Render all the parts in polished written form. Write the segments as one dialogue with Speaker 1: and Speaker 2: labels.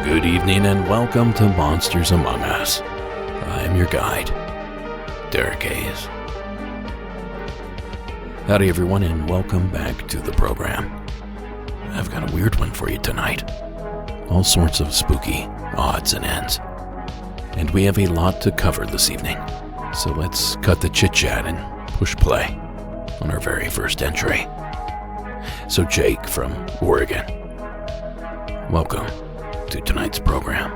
Speaker 1: Good evening and welcome to Monsters Among Us. I am your guide, Derek Hayes. Howdy everyone and welcome back to the program. I've got a weird one for you tonight. All sorts of spooky odds and ends. And we have a lot to cover this evening. So let's cut the chit-chat and push play on our very first entry. So Jake from Oregon, welcome to tonight's program.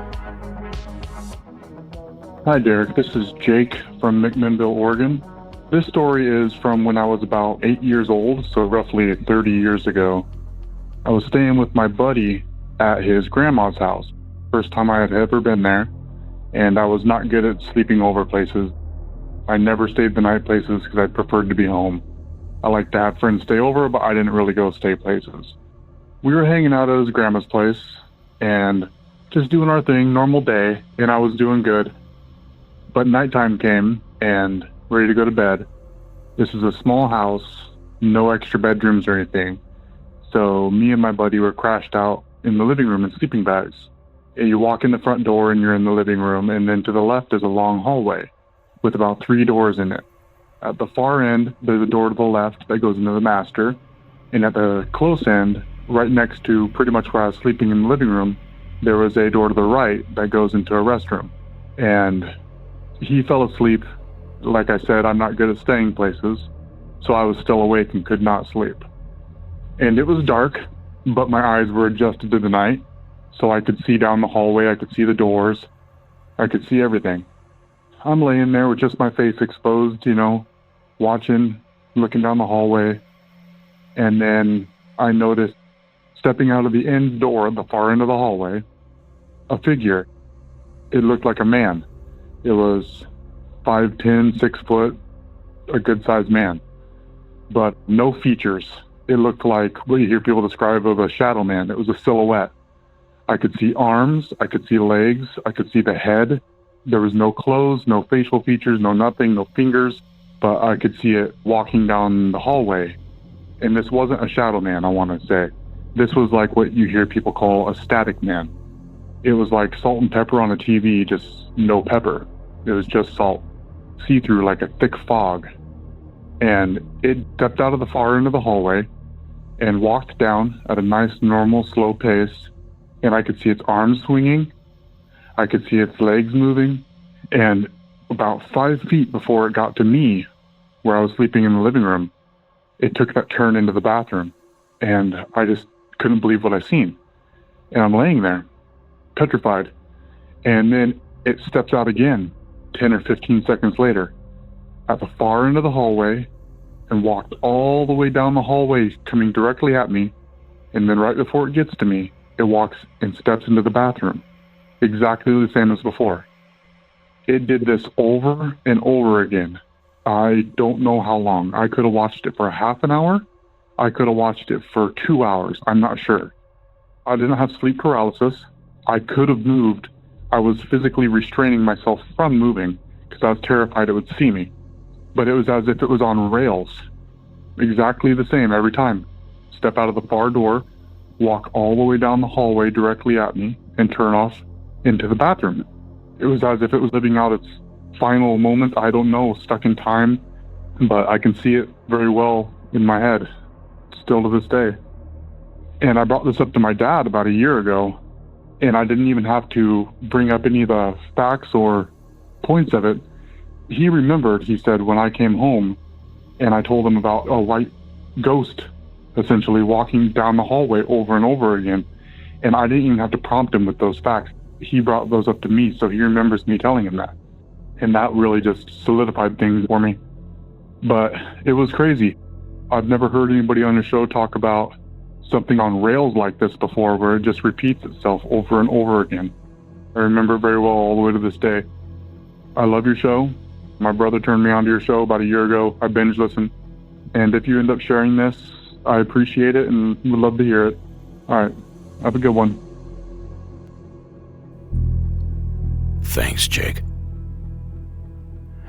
Speaker 2: Hi Derek, this is Jake from McMinnville, Oregon. This story is from when I was about 8 years old, so roughly 30 years ago. I was staying with my buddy at his grandma's house. First time I had ever been there, and I was not good at sleeping over places. I never stayed the night places because I preferred to be home. I liked to have friends stay over, but I didn't really go stay places. We were hanging out at his grandma's place, and just doing our thing, normal day, and I was doing good. But nighttime came, and ready to go to bed. This is a small house, no extra bedrooms or anything. So me and my buddy were crashed out in the living room in sleeping bags. And you walk in the front door and you're in the living room, and then to the left is a long hallway with about 3 doors in it. At the far end, there's a door to the left that goes into the master, and at the close end, right next to pretty much where I was sleeping in the living room, there was a door to the right that goes into a restroom. And he fell asleep. Like I said, I'm not good at staying places, so I was still awake and could not sleep. And it was dark, but my eyes were adjusted to the night, so I could see down the hallway, I could see the doors, I could see everything. I'm laying there with just my face exposed, watching, looking down the hallway, and then I noticed, stepping out of the end door at the far end of the hallway, a figure. It looked like a man. It was 5'10", 6 foot, a good-sized man, but no features. It looked like what you hear people describe of a shadow man. It was a silhouette. I could see arms, I could see legs, I could see the head. There was no clothes, no facial features, no nothing, no fingers, but I could see it walking down the hallway. And this wasn't a shadow man, I want to say. This was like what you hear people call a static man. It was like salt and pepper on a TV, just no pepper. It was just salt, see-through like a thick fog. And it stepped out of the far end of the hallway and walked down at a nice, normal, slow pace. And I could see its arms swinging. I could see its legs moving. And about 5 feet before it got to me, where I was sleeping in the living room, it took that turn into the bathroom. And I just couldn't believe what I seen. And I'm laying there, petrified. And then it steps out again, 10 or 15 seconds later, at the far end of the hallway, and walked all the way down the hallway, coming directly at me. And then right before it gets to me, it walks and steps into the bathroom, exactly the same as before. It did this over and over again. I don't know how long. I could have watched it for half an hour. I could have watched it for 2 hours. I'm not sure. I didn't have sleep paralysis. I could have moved. I was physically restraining myself from moving because I was terrified it would see me. But it was as if it was on rails. Exactly the same every time. Step out of the far door, walk all the way down the hallway directly at me, and turn off into the bathroom. It was as if it was living out its final moment. I don't know, stuck in time, but I can see it very well in my head, still to this day. And I brought this up to my dad about a year ago, and I didn't even have to bring up any of the facts or points of it. He remembered, he said, when I came home and I told him about a white ghost essentially walking down the hallway over and over again. And I didn't even have to prompt him with those facts. He brought those up to me, so he remembers me telling him that. And that really just solidified things for me. But it was crazy. I've never heard anybody on the show talk about something on rails like this before, where it just repeats itself over and over again. I remember it very well all the way to this day. I love your show. My brother turned me on to your show about a year ago. I binge listened. And if you end up sharing this, I appreciate it and would love to hear it. All right. Have a good one.
Speaker 1: Thanks, Jake.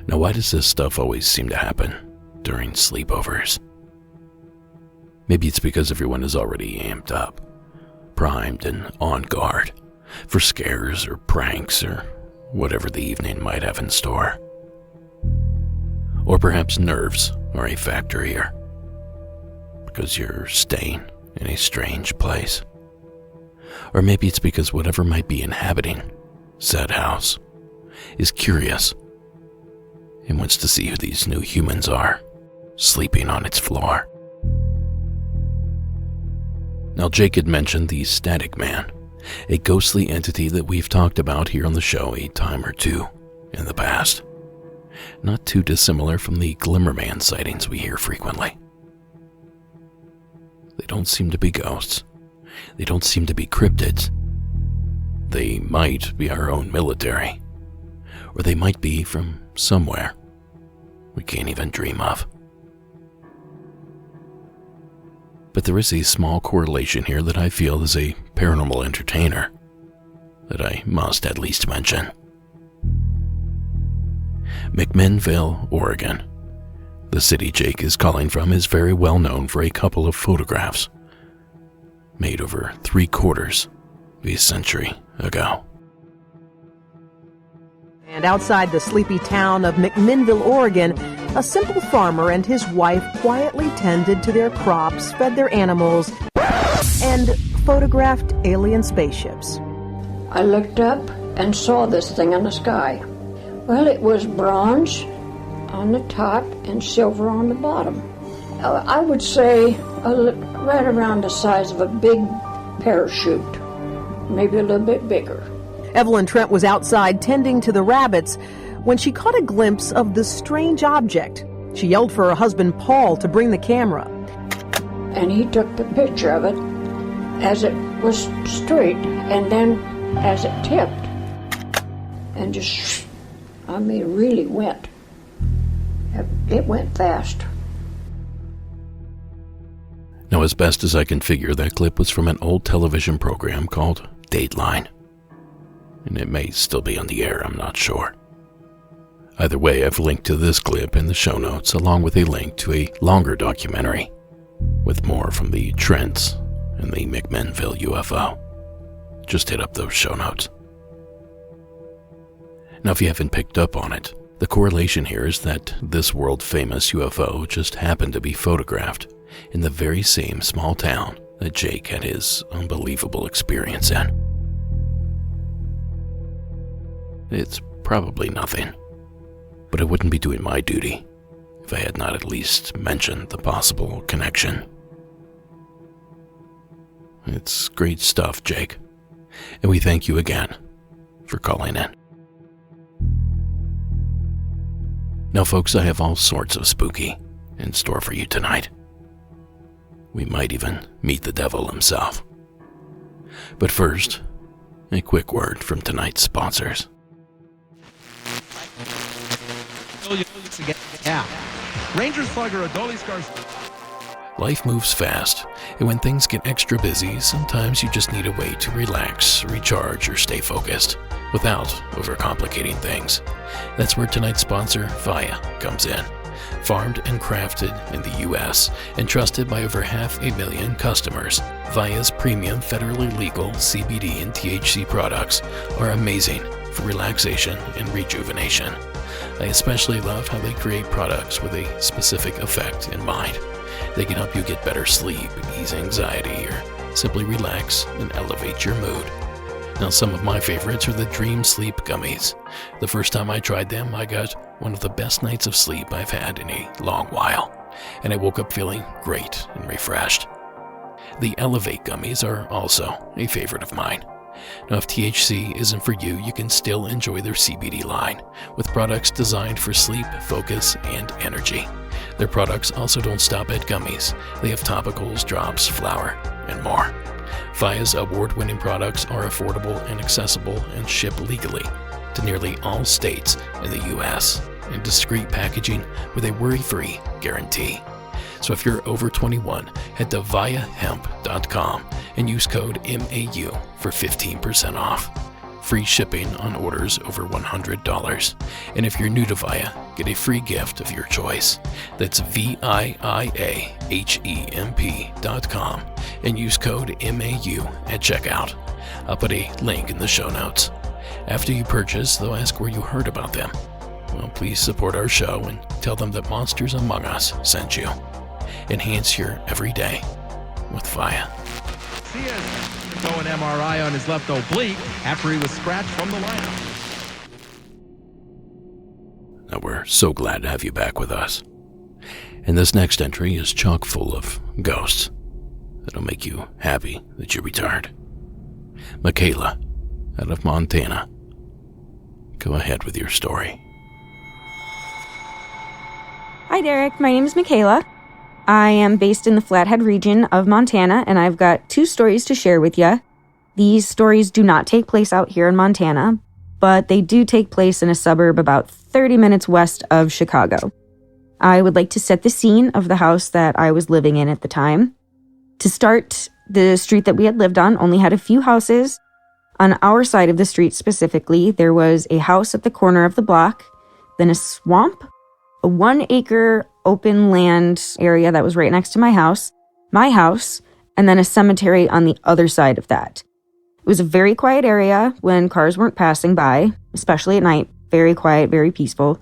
Speaker 1: Now, why does this stuff always seem to happen during sleepovers? Maybe it's because everyone is already amped up, primed and on guard for scares or pranks or whatever the evening might have in store. Or perhaps nerves are a factor here, because you're staying in a strange place. Or maybe it's because whatever might be inhabiting said house is curious and wants to see who these new humans are sleeping on its floor. Now, Jake had mentioned the Static Man, a ghostly entity that we've talked about here on the show a time or two in the past. Not too dissimilar from the Glimmerman sightings we hear frequently. They don't seem to be ghosts. They don't seem to be cryptids. They might be our own military, or they might be from somewhere we can't even dream of. But there is a small correlation here that I feel as a paranormal entertainer that I must at least mention. McMinnville, Oregon, the city Jake is calling from, is very well known for a couple of photographs made over 3/4 of a century ago.
Speaker 3: And outside the sleepy town of McMinnville, Oregon, a simple farmer and his wife quietly tended to their crops, fed their animals, and photographed alien spaceships.
Speaker 4: I looked up and saw this thing in the sky. Well, it was bronze on the top and silver on the bottom. I would say right around the size of a big parachute, maybe a little bit bigger.
Speaker 3: Evelyn Trent was outside tending to the rabbits when she caught a glimpse of this strange object. She yelled for her husband Paul to bring the camera.
Speaker 4: And he took the picture of it as it was straight and then as it tipped. And just, really went. It went fast.
Speaker 1: Now, as best as I can figure, that clip was from an old television program called Dateline. And it may still be on the air, I'm not sure. Either way, I've linked to this clip in the show notes, along with a link to a longer documentary with more from the Trents and the McMinnville UFO. Just hit up those show notes. Now, if you haven't picked up on it, the correlation here is that this world-famous UFO just happened to be photographed in the very same small town that Jake had his unbelievable experience in. It's probably nothing, but I wouldn't be doing my duty if I had not at least mentioned the possible connection. It's great stuff, Jake, and we thank you again for calling in. Now, folks, I have all sorts of spooky in store for you tonight. We might even meet the devil himself. But first, a quick word from tonight's sponsors.
Speaker 5: Yeah. Ranger Slugger, Adoli Scars.
Speaker 1: Life moves fast, and when things get extra busy, sometimes you just need a way to relax, recharge, or stay focused without overcomplicating things. That's where tonight's sponsor, Via, comes in. Farmed and crafted in the U.S. and trusted by over 500,000 customers, Via's premium federally legal CBD and THC products are amazing for relaxation and rejuvenation. I especially love how they create products with a specific effect in mind. They can help you get better sleep, ease anxiety, or simply relax and elevate your mood. Now, some of my favorites are the Dream Sleep Gummies. The first time I tried them, I got one of the best nights of sleep I've had in a long while, and I woke up feeling great and refreshed. The Elevate gummies are also a favorite of mine. Now, if THC isn't for you, you can still enjoy their CBD line, with products designed for sleep, focus, and energy. Their products also don't stop at gummies. They have topicals, drops, flower, and more. Via's award-winning products are affordable and accessible and ship legally to nearly all states in the U.S. in discreet packaging with a worry-free guarantee. So if you're over 21, head to viahemp.com and use code MAU for 15% off. Free shipping on orders over $100. And if you're new to Via, get a free gift of your choice. That's VIIAHEMP.com and use code MAU at checkout. I'll put a link in the show notes. After you purchase, they'll ask where you heard about them. Well, please support our show and tell them that Monsters Among Us sent you. Enhance your everyday with Via.
Speaker 5: Go an MRI on his left oblique after he was scratched from the lineup.
Speaker 1: Now, we're so glad to have you back with us. And this next entry is chock full of ghosts that'll make you happy that you returned. Michaela, out of Montana. Go ahead with your story.
Speaker 6: Hi, Derek. My name is Michaela. I am based in the Flathead region of Montana, and I've got 2 stories to share with you. These stories do not take place out here in Montana, but they do take place in a suburb about 30 minutes west of Chicago. I would like to set the scene of the house that I was living in at the time. To start, the street that we had lived on only had a few houses. On our side of the street specifically, there was a house at the corner of the block, then a swamp, a 1-acre open land area that was right next to my house, and then a cemetery on the other side of that. It was a very quiet area when cars weren't passing by, especially at night. Very quiet, very peaceful.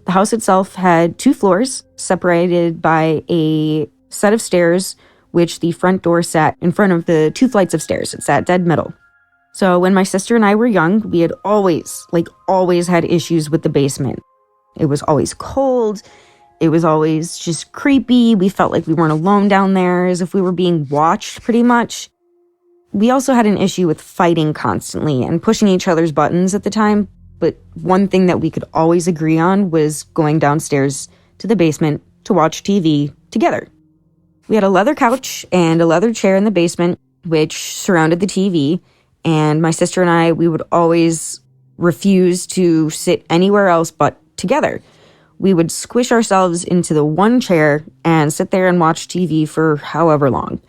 Speaker 6: The house itself had 2 floors separated by a set of stairs, which the front door sat in front of the 2 flights of stairs. It sat dead middle. So when my sister and I were young, we had always had issues with the basement. It was always cold. It was always just creepy. We felt like we weren't alone down there, as if we were being watched pretty much. We also had an issue with fighting constantly and pushing each other's buttons at the time. But one thing that we could always agree on was going downstairs to the basement to watch TV together. We had a leather couch and a leather chair in the basement, which surrounded the TV. And my sister and I, we would always refuse to sit anywhere else but together. We would squish ourselves into the one chair and sit there and watch TV for however long.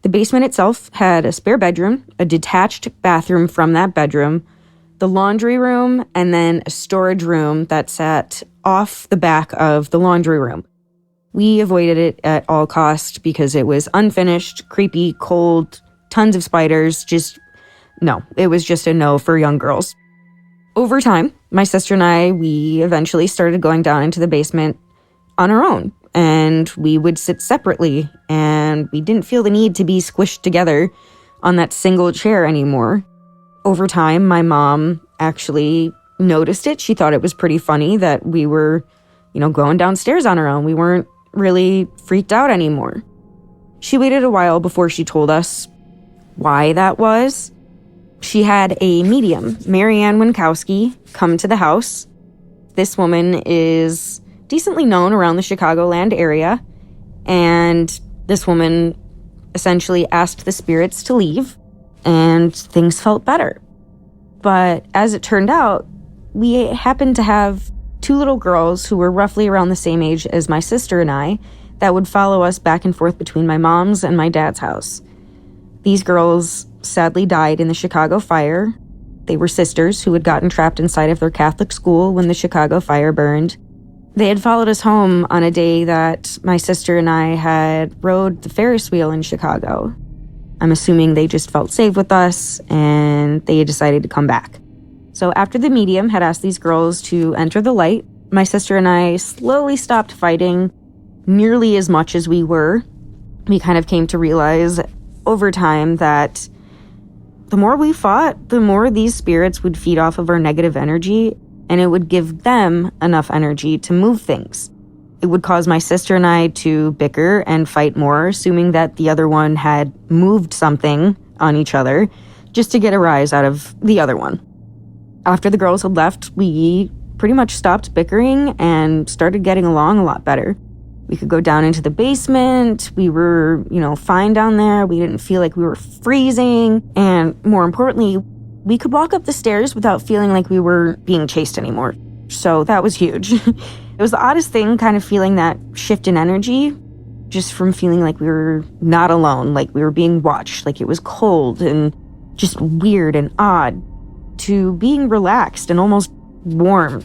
Speaker 6: The basement itself had a spare bedroom, a detached bathroom from that bedroom, the laundry room, and then a storage room that sat off the back of the laundry room. We avoided it at all costs because it was unfinished, creepy, cold, tons of spiders. It was just a no for young girls. Over time, my sister and I, we eventually started going down into the basement on our own, and we would sit separately, and we didn't feel the need to be squished together on that single chair anymore. Over time, my mom actually noticed it. She thought it was pretty funny that we were, going downstairs on our own. We weren't really freaked out anymore. She waited a while before she told us why that was. She had a medium, Marianne Winkowski, come to the house. This woman is decently known around the Chicagoland area, and this woman essentially asked the spirits to leave, and things felt better. But as it turned out, we happened to have 2 little girls who were roughly around the same age as my sister and I that would follow us back and forth between my mom's and my dad's house. These girls sadly died in the Chicago fire. They were sisters who had gotten trapped inside of their Catholic school when the Chicago fire burned. They had followed us home on a day that my sister and I had rode the Ferris wheel in Chicago. I'm assuming they just felt safe with us and they had decided to come back. So after the medium had asked these girls to enter the light, my sister and I slowly stopped fighting nearly as much as we were. We kind of came to realize over time that the more we fought, the more these spirits would feed off of our negative energy, and it would give them enough energy to move things. It would cause my sister and I to bicker and fight more, assuming that the other one had moved something on each other just to get a rise out of the other one. After the girls had left, we pretty much stopped bickering and started getting along a lot better. We could go down into the basement. We were, fine down there. We didn't feel like we were freezing. And more importantly, we could walk up the stairs without feeling like we were being chased anymore. So that was huge. It was the oddest thing, kind of feeling that shift in energy, just from feeling like we were not alone, like we were being watched, like it was cold and just weird and odd, to being relaxed and almost warm.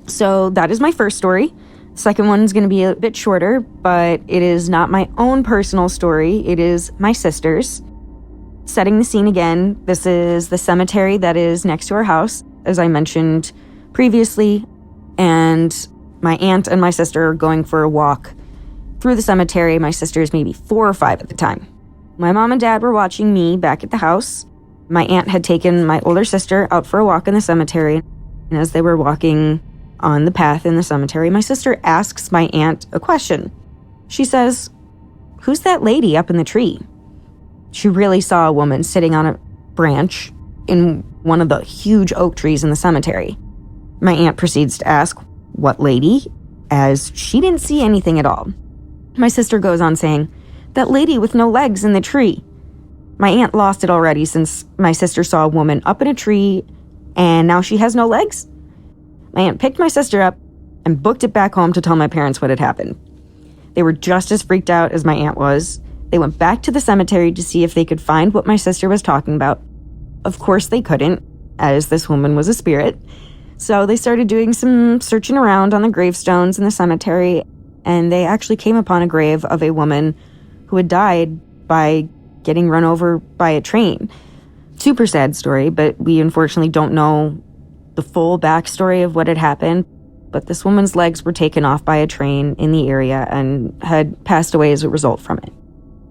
Speaker 6: So that is my first story. Second one's going to be a bit shorter, but it is not my own personal story. It is my sister's. Setting the scene again, this is the cemetery that is next to our house, as I mentioned previously, and my aunt and my sister are going for a walk through the cemetery. My sister is maybe 4 or 5 at the time. My mom and dad were watching me back at the house. My aunt had taken my older sister out for a walk in the cemetery, and as they were walking on the path in the cemetery, my sister asks my aunt a question. She says, "Who's that lady up in the tree?" She really saw a woman sitting on a branch in one of the huge oak trees in the cemetery. My aunt proceeds to ask, "What lady?" as she didn't see anything at all. My sister goes on saying, "That lady with no legs in the tree." My aunt lost it already since my sister saw a woman up in a tree and now she has no legs. My aunt picked my sister up and booked it back home to tell my parents what had happened. They were just as freaked out as my aunt was. They went back to the cemetery to see if they could find what my sister was talking about. Of course they couldn't, as this woman was a spirit. So they started doing some searching around on the gravestones in the cemetery, and they actually came upon a grave of a woman who had died by getting run over by a train. Super sad story, but we unfortunately don't know the full backstory of what had happened. But this woman's legs were taken off by a train in the area and had passed away as a result from it.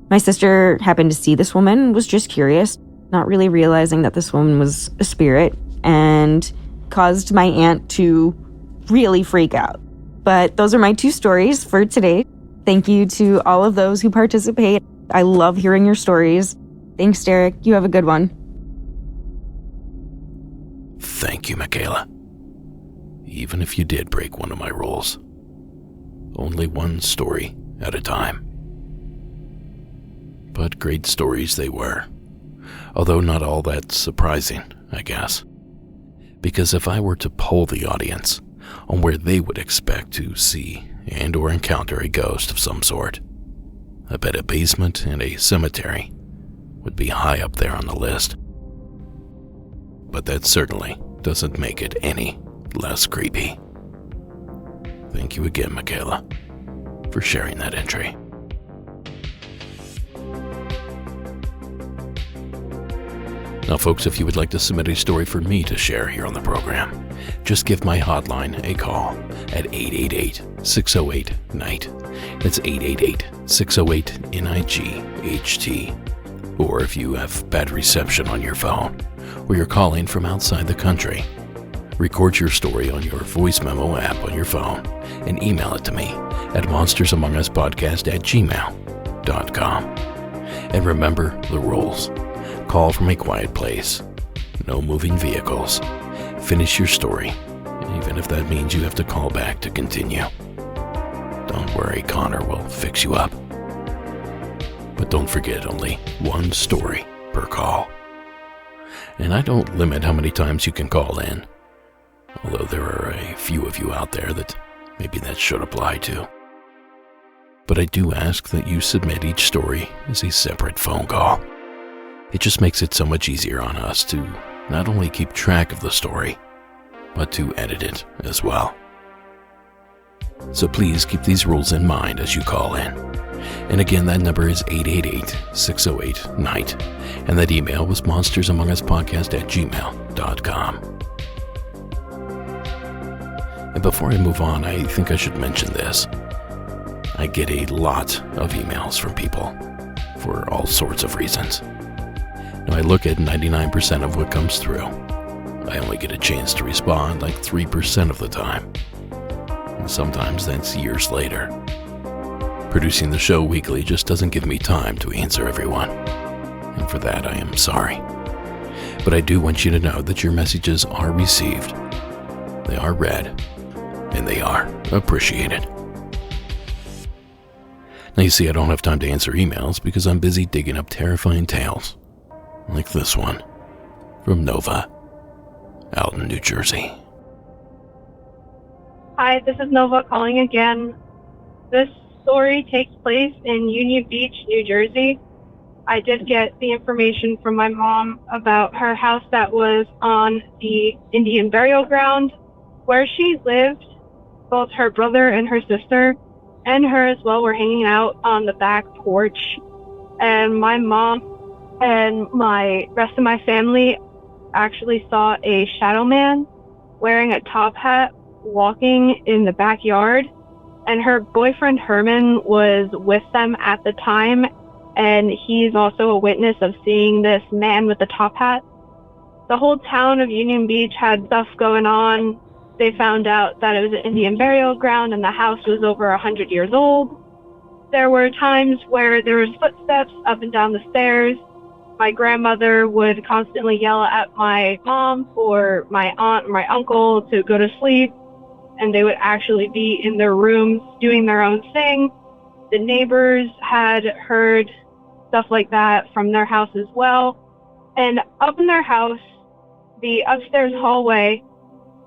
Speaker 6: My sister happened to see this woman and was just curious, not really realizing that this woman was a spirit, and caused my aunt to really freak out. But those are my 2 stories for today. Thank you to all of those who participate. I love hearing your stories. Thanks, Derek. You have a good one.
Speaker 1: Thank you, Michaela. Even if you did break one of my rules, only one story at a time. But great stories they were, although not all that surprising, I guess. Because if I were to poll the audience on where they would expect to see and or encounter a ghost of some sort, I bet a basement and a cemetery would be high up there on the list. But that certainly doesn't make it any less creepy. Thank you again, Michaela, for sharing that entry. Now, folks, if you would like to submit a story for me to share here on the program, just give my hotline a call at 888-608-NIGHT. That's 888-608-NIGHT. Or if you have bad reception on your phone, or you're calling from outside the country, record your story on your voice memo app on your phone and email it to me at monstersamonguspodcast@gmail.com. And remember the rules. Call from a quiet place. No moving vehicles. Finish your story, even if that means you have to call back to continue. Don't worry, Connor will fix you up. But don't forget, only one story per call. And I don't limit how many times you can call in, although there are a few of you out there that maybe that should apply to. But I do ask that you submit each story as a separate phone call. It just makes it so much easier on us to not only keep track of the story, but to edit it as well. So please keep these rules in mind as you call in. And again, that number is 888-608-NIGHT. And that email was monstersamonguspodcast@gmail.com. And before I move on, I think I should mention this. I get a lot of emails from people for all sorts of reasons. Now, I look at 99% of what comes through. I only get a chance to respond like 3% of the time. Sometimes that's years later. Producing the show weekly just doesn't give me time to answer everyone, and for that I am sorry. But I do want you to know that your messages are received, they are read, and they are appreciated. Now you see, I don't have time to answer emails because I'm busy digging up terrifying tales, like this one, from Nova, out in New Jersey.
Speaker 7: Hi, this is Nova calling again. This story takes place in Union Beach, New Jersey. I did get the information from my mom about her house that was on the Indian burial ground where she lived. Both her brother and her sister and her as well were hanging out on the back porch. And my mom and my rest of my family actually saw a shadow man wearing a top hat walking in the backyard. And her boyfriend Herman was with them at the time, and he's also a witness of seeing this man with the top hat. The whole town of Union Beach had stuff going on. They found out that it was an Indian burial ground and the house was over 100 years old. There were times where there was footsteps up and down the stairs. My grandmother would constantly yell at my mom or my aunt or my uncle to go to sleep, and they would actually be in their rooms doing their own thing. The neighbors had heard stuff like that from their house as well. And up in their house, the upstairs hallway,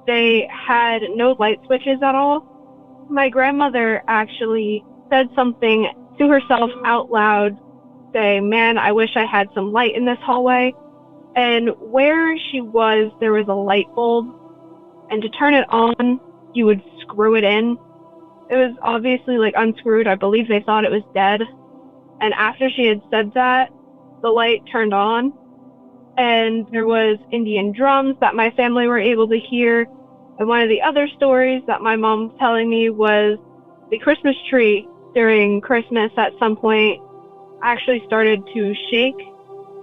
Speaker 7: they had no light switches at all. My grandmother actually said something to herself out loud, saying, "Man, I wish I had some light in this hallway." And where she was, there was a light bulb. And to turn it on, you would screw it in. It was obviously unscrewed. I believe they thought it was dead. And after she had said that, the light turned on, and there was Indian drums that my family were able to hear. And one of the other stories that my mom was telling me was the Christmas tree during Christmas at some point actually started to shake,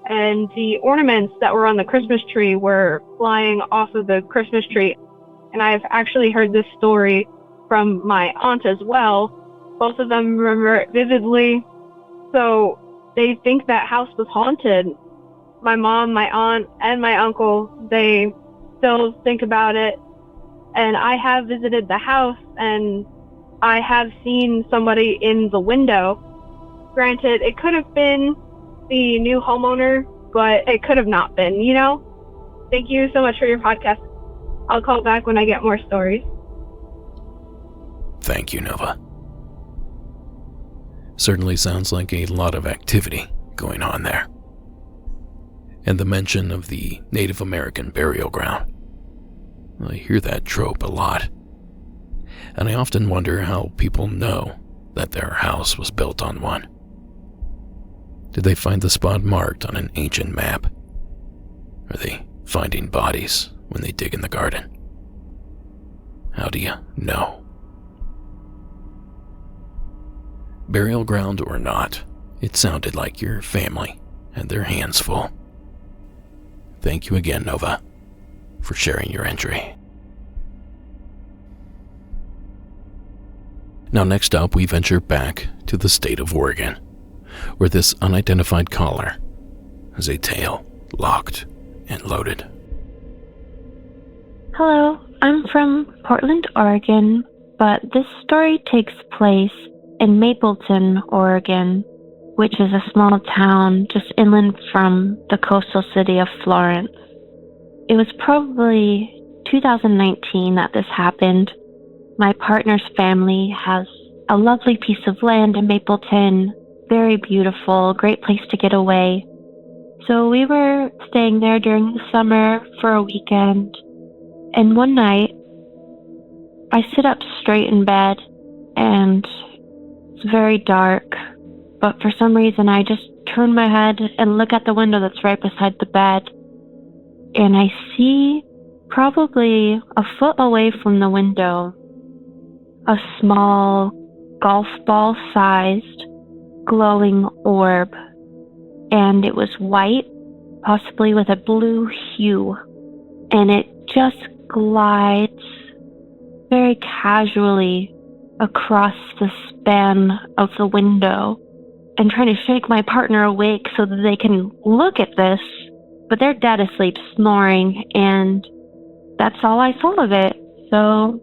Speaker 7: and the ornaments that were on the Christmas tree were flying off of the Christmas tree. And I've actually heard this story from my aunt as well. Both of them remember it vividly. So they think that house was haunted. My mom, my aunt, and my uncle, they still think about it. And I have visited the house, and I have seen somebody in the window. Granted, it could have been the new homeowner, but it could have not been, you know? Thank you so much for your podcast. I'll call back when I get more stories.
Speaker 1: Thank you, Nova. Certainly sounds like a lot of activity going on there. And the mention of the Native American burial ground. I hear that trope a lot. And I often wonder how people know that their house was built on one. Did they find the spot marked on an ancient map? Are they finding bodies when they dig in the garden? How do you know? Burial ground or not, it sounded like your family had their hands full. Thank you again, Nova, for sharing your entry. Now next up, we venture back to the state of Oregon, where this unidentified caller has a tale locked and loaded.
Speaker 8: Hello, I'm from Portland, Oregon, but this story takes place in Mapleton, Oregon, which is a small town just inland from the coastal city of Florence. It was probably 2019 that this happened. My partner's family has a lovely piece of land in Mapleton, very beautiful, great place to get away. So we were staying there during the summer for a weekend, and one night I sit up straight in bed and it's very dark, but for some reason I just turn my head and look at the window that's right beside the bed, and I see, probably a foot away from the window, a small golf ball sized glowing orb, and it was white, possibly with a blue hue, and it just glides very casually across the span of the window and trying to shake my partner awake so that they can look at this, but they're dead asleep snoring, and that's all I saw of it. So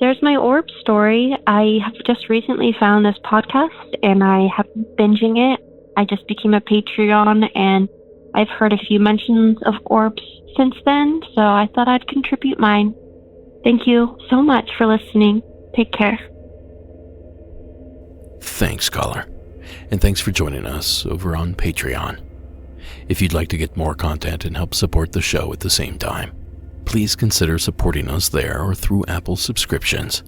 Speaker 8: there's my orb story. I have just recently found this podcast and I have been binging it. I just became a Patreon and I've heard a few mentions of orbs since then, so I thought I'd contribute mine. Thank you so much for listening. Take care.
Speaker 1: Thanks, caller. And thanks for joining us over on Patreon. If you'd like to get more content and help support the show at the same time, please consider supporting us there or through Apple subscriptions.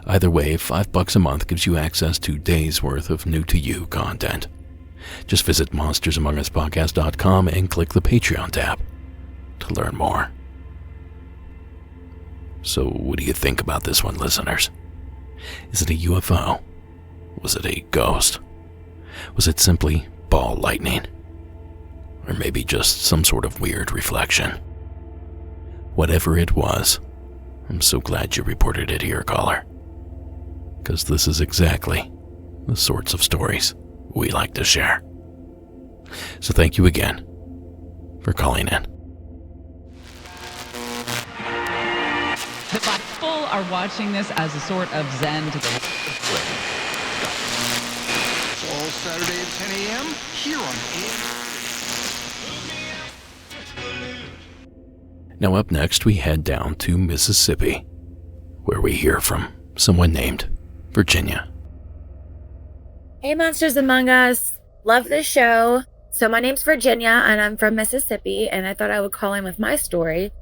Speaker 1: Either way, $5 a month gives you access to days worth of new-to-you content. Just visit monstersamonguspodcast.com and click the Patreon tab to learn more. So what do you think about this one, listeners? Is it a UFO? Was it a ghost? Was it simply ball lightning? Or maybe just some sort of weird reflection? Whatever it was, I'm so glad you reported it here, caller. Because this is exactly the sorts of stories we like to share. So thank you again for calling in.
Speaker 9: The people are watching this as a sort of zen to the
Speaker 10: all Saturday at 10 a.m. here on
Speaker 1: Now up next, we head down to Mississippi, where we hear from someone named Virginia.
Speaker 11: Hey, Monsters Among Us. Love this show. So my name's Virginia, and I'm from Mississippi, and I thought I would call in with my story.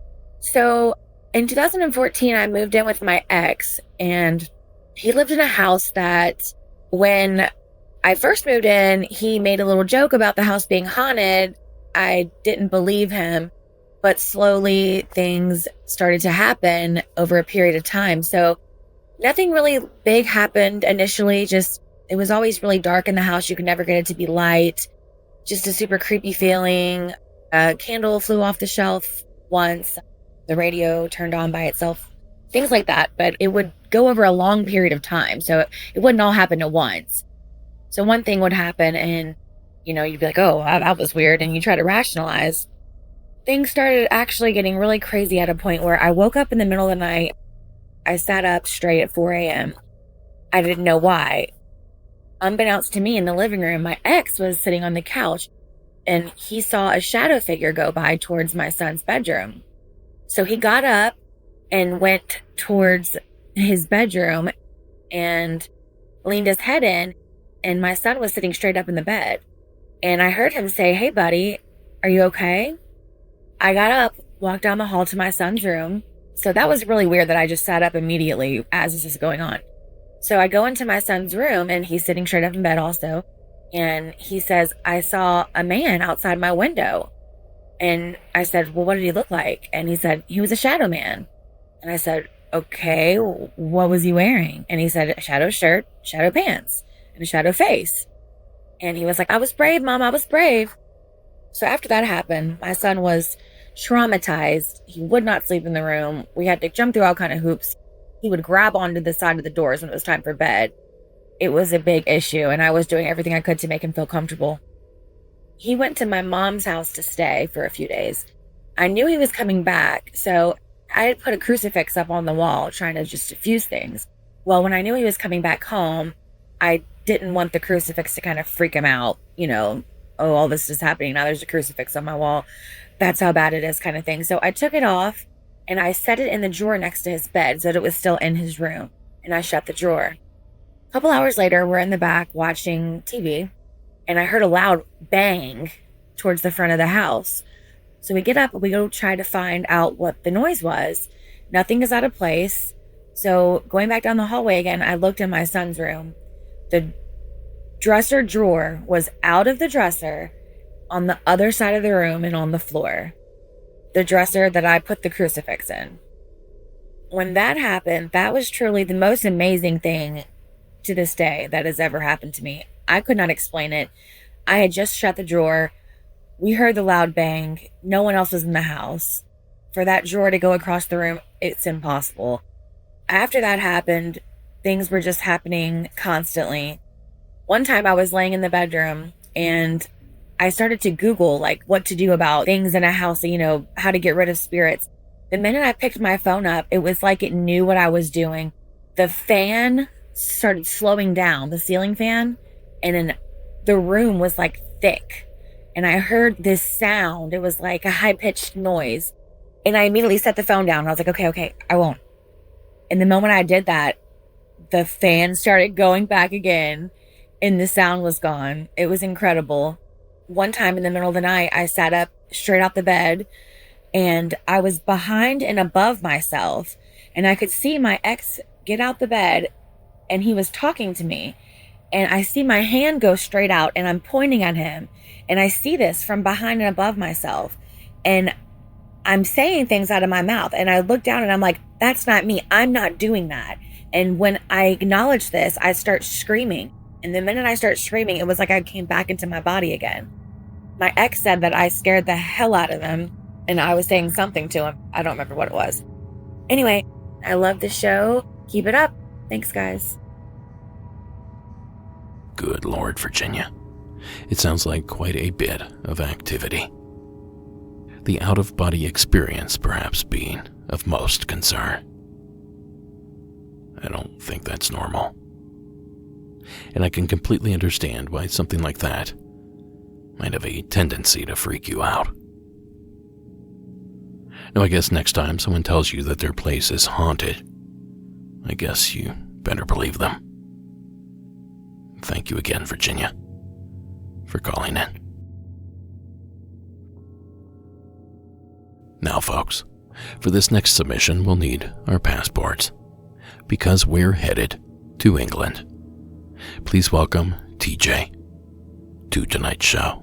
Speaker 11: So in 2014, I moved in with my ex, and he lived in a house that when I first moved in, he made a little joke about the house being haunted. I didn't believe him, but slowly things started to happen over a period of time. So nothing really big happened initially, just it was always really dark in the house. You could never get it to be light. Just a super creepy feeling. A candle flew off the shelf once. The radio turned on by itself. Things like that. But it would go over a long period of time. So it wouldn't all happen at once. So one thing would happen and, you'd be like, oh, that was weird. And you try to rationalize. Things started actually getting really crazy at a point where I woke up in the middle of the night. I sat up straight at 4 a.m. I didn't know why. Unbeknownst to me, in the living room, my ex was sitting on the couch and he saw a shadow figure go by towards my son's bedroom. So he got up and went towards his bedroom and leaned his head in, and my son was sitting straight up in the bed. And I heard him say, "Hey, buddy, are you okay?" I got up, walked down the hall to my son's room. So that was really weird that I just sat up immediately as this is going on. So I go into my son's room and he's sitting straight up in bed also. And he says, "I saw a man outside my window." And I said, "Well, what did he look like?" And he said, "He was a shadow man." And I said, "Okay, what was he wearing?" And he said, "A shadow shirt, shadow pants, and a shadow face." And he was like, "I was brave, Mom, I was brave." So after that happened, my son was traumatized. He would not sleep in the room. We had to jump through all kind of hoops. He would grab onto the side of the doors when it was time for bed. It was a big issue, and I was doing everything I could to make him feel comfortable. He went to my mom's house to stay for a few days. I knew he was coming back, so I had put a crucifix up on the wall, trying to just diffuse things. Well, when I knew he was coming back home, I didn't want the crucifix to kind of freak him out. Oh, all this is happening. Now there's a crucifix on my wall. That's how bad it is, kind of thing. So I took it off and I set it in the drawer next to his bed so that it was still in his room. And I shut the drawer. A couple hours later, we're in the back watching TV, and I heard a loud bang towards the front of the house. So we get up and we go try to find out what the noise was. Nothing is out of place. So going back down the hallway again, I looked in my son's room. The dresser drawer was out of the dresser on the other side of the room and on the floor. The dresser that I put the crucifix in. When that happened, that was truly the most amazing thing to this day that has ever happened to me. I could not explain it. I had just shut the drawer. We heard the loud bang. No one else was in the house. For that drawer to go across the room, it's impossible. After that happened, things were just happening constantly. One time I was laying in the bedroom and I started to Google like what to do about things in a house, you know, how to get rid of spirits. The minute I picked my phone up, it was like it knew what I was doing. The fan started slowing down, the ceiling fan, and then the room was like thick. And I heard this sound. It was like a high-pitched noise. And I immediately set the phone down. I was like, okay, I won't. And the moment I did that, the fan started going back again and the sound was gone. It was incredible. One time in the middle of the night, I sat up straight out the bed and I was behind and above myself. And I could see my ex get out the bed and he was talking to me. And I see my hand go straight out and I'm pointing at him. And I see this from behind and above myself. And I'm saying things out of my mouth. And I look down and I'm like, that's not me. I'm not doing that. And when I acknowledge this, I start screaming. And the minute I start screaming, it was like I came back into my body again. My ex said that I scared the hell out of him. And I was saying something to him. I don't remember what it was. Anyway, I love the show. Keep it up. Thanks, guys.
Speaker 1: Good Lord, Virginia. It sounds like quite a bit of activity. The out-of-body experience perhaps being of most concern. I don't think that's normal. And I can completely understand why something like that might have a tendency to freak you out. Now, I guess next time someone tells you that their place is haunted, I guess you better believe them. Thank you again, Virginia, for calling in. Now, folks, for this next submission, we'll need our passports, because we're headed to England. Please welcome TJ to tonight's show.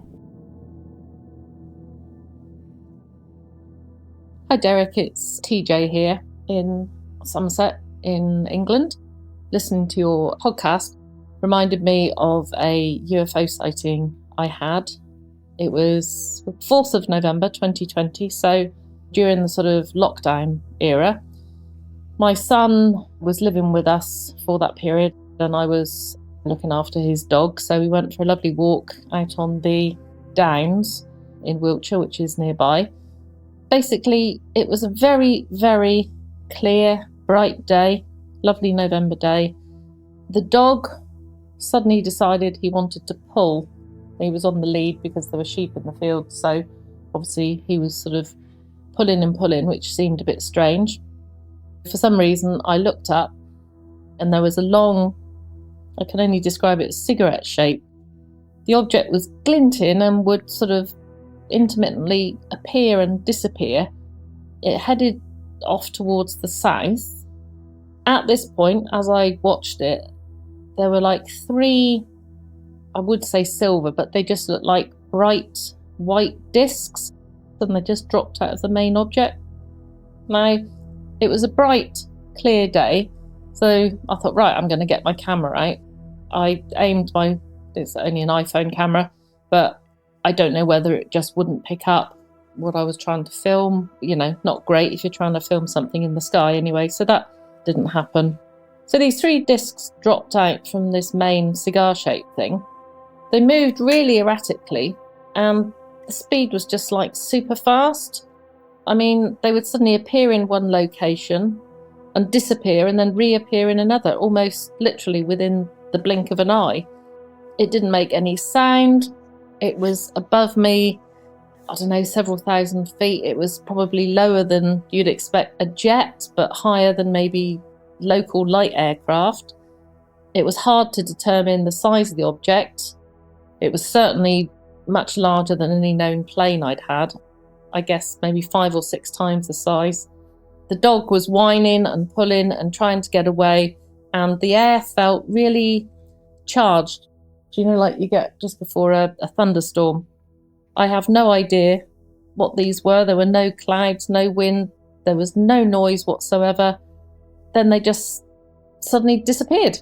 Speaker 12: Hi Derek, it's TJ here in Somerset in England. Listening to your podcast reminded me of a UFO sighting I had. It was the 4th of November 2020, so during the sort of lockdown era. My son was living with us for that period and I was looking after his dog, so we went for a lovely walk out on the Downs in Wiltshire, which is nearby. Basically, it was a very, very clear, bright day, lovely November day. The dog suddenly decided he wanted to pull. He was on the lead because there were sheep in the field, so obviously he was sort of pulling and pulling, which seemed a bit strange. For some reason, I looked up and there was a long, I can only describe it as cigarette shape. The object was glinting and would sort of intermittently appear and disappear. It headed off towards the south. At this point, as I watched it, there were like 3, I would say silver, but they just looked like bright white discs, and they just dropped out of the main object. Now, it was a bright, clear day, so I thought, right, I'm going to get my camera out. I aimed it's only an iPhone camera, but I don't know whether it just wouldn't pick up what I was trying to film. You know, not great if you're trying to film something in the sky anyway, so that didn't happen. So these 3 discs dropped out from this main cigar-shaped thing. They moved really erratically, and the speed was just like super fast. I mean, they would suddenly appear in one location and disappear and then reappear in another, almost literally within the blink of an eye. It didn't make any sound. It was above me, I don't know, several thousand feet. It was probably lower than you'd expect a jet, but higher than maybe local light aircraft. It was hard to determine the size of the object. It was certainly much larger than any known plane I'd had. I guess maybe 5 or 6 times the size. The dog was whining and pulling and trying to get away, and the air felt really charged. Do you know, like you get just before a thunderstorm? I have no idea what these were. There were no clouds, no wind. There was no noise whatsoever. Then they just suddenly disappeared.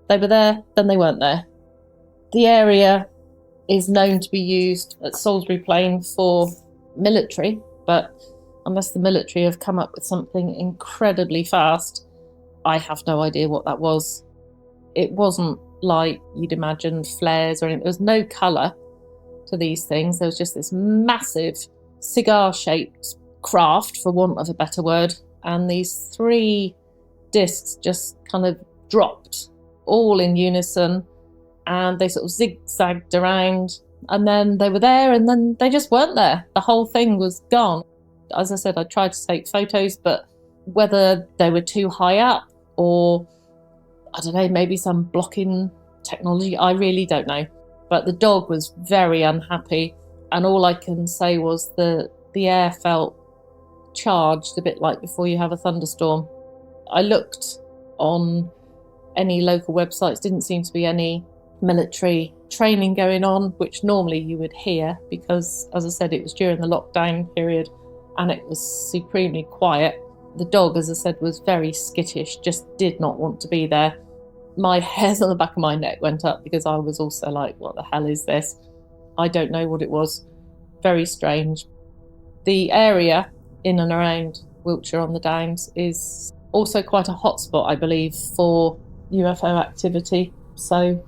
Speaker 12: They were there, then they weren't there. The area is known to be used at Salisbury Plain for military, but unless the military have come up with something incredibly fast, I have no idea what that was. It wasn't like you'd imagine flares or anything. There was no colour to these things. There was just this massive cigar-shaped craft, for want of a better word, and these 3 discs just kind of dropped all in unison, and they sort of zigzagged around, and then they were there, and then they just weren't there. The whole thing was gone. As I said, I tried to take photos, but whether they were too high up or, I don't know, maybe some blocking technology, I really don't know. But the dog was very unhappy, and all I can say was the air felt charged, a bit like before you have a thunderstorm. I looked on any local websites, didn't seem to be any military training going on, which normally you would hear because, as I said, it was during the lockdown period and it was supremely quiet. The dog, as I said, was very skittish, just did not want to be there. My hairs on the back of my neck went up because I was also like, what the hell is this? I don't know what it was. Very strange. The area in and around Wiltshire on the Downs is also quite a hotspot, I believe, for UFO activity. So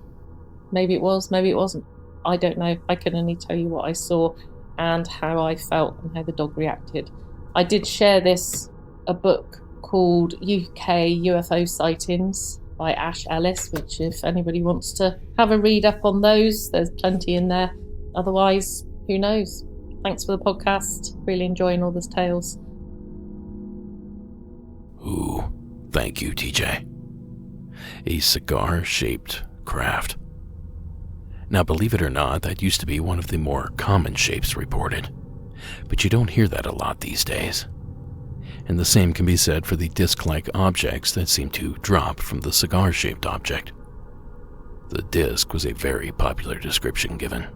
Speaker 12: maybe it was, maybe it wasn't. I don't know. I can only tell you what I saw and how I felt and how the dog reacted. I did share a book called UK UFO Sightings by Ash Ellis, which if anybody wants to have a read up on those, there's plenty in there. Otherwise, who knows? Thanks for the podcast. Really enjoying all these tales.
Speaker 1: Ooh, thank you, TJ. A cigar-shaped craft. Now, believe it or not, that used to be one of the more common shapes reported, but you don't hear that a lot these days. And the same can be said for the disc-like objects that seem to drop from the cigar-shaped object. The disc was a very popular description given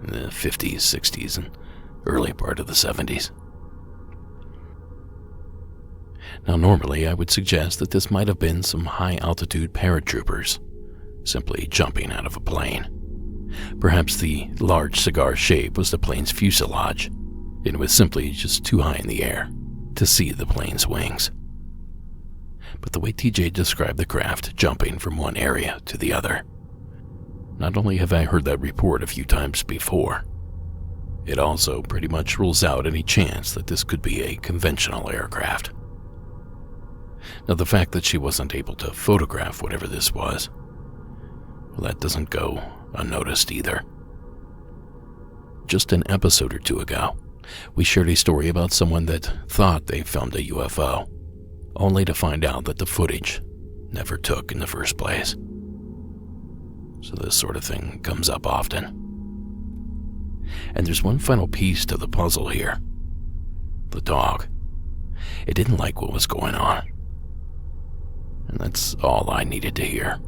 Speaker 1: in the 50s, 60s, and early part of the 70s. Now, normally I would suggest that this might have been some high-altitude paratroopers simply jumping out of a plane. Perhaps the large cigar shape was the plane's fuselage, and it was simply just too high in the air to see the plane's wings. But the way TJ described the craft jumping from one area to the other, not only have I heard that report a few times before, it also pretty much rules out any chance that this could be a conventional aircraft. Now, the fact that she wasn't able to photograph whatever this was, well, that doesn't go unnoticed either. Just an episode or two ago, we shared a story about someone that thought they filmed a UFO, only to find out that the footage never took in the first place. So this sort of thing comes up often. And there's one final piece to the puzzle here. The dog. It didn't like what was going on. And that's all I needed to hear.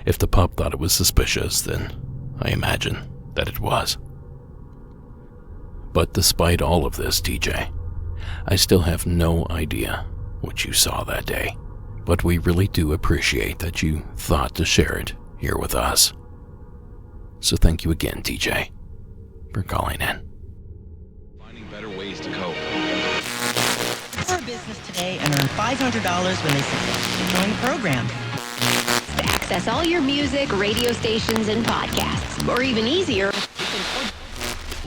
Speaker 1: If the pup thought it was suspicious, then I imagine that it was. But despite all of this, TJ, I still have no idea what you saw that day. But we really do appreciate that you thought to share it here with us. So thank you again, TJ, for calling in.
Speaker 10: Finding better ways to cope.
Speaker 13: Start a business today and earn $500 when they successfully join the program.
Speaker 14: To access all your music, radio stations, and podcasts, or even easier,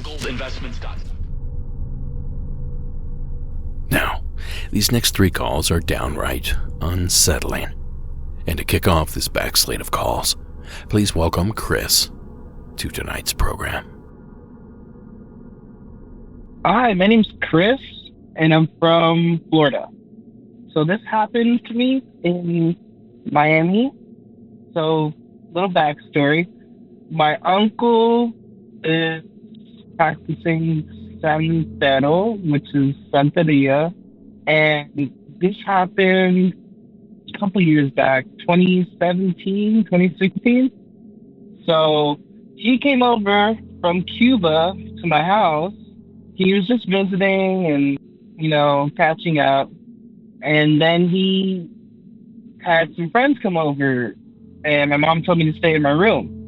Speaker 10: goldinvestments.com.
Speaker 1: Now, these next 3 calls are downright unsettling. And to kick off this back slate of calls, please welcome Chris to tonight's program.
Speaker 15: Hi, my name's Chris, and I'm from Florida. So this happened to me in Miami. So, little backstory. My uncle is practicing Santero, which is Santeria, and this happened a couple years back, 2017, 2016. So he came over from Cuba to my house. He was just visiting and, catching up. And then he had some friends come over, and my mom told me to stay in my room.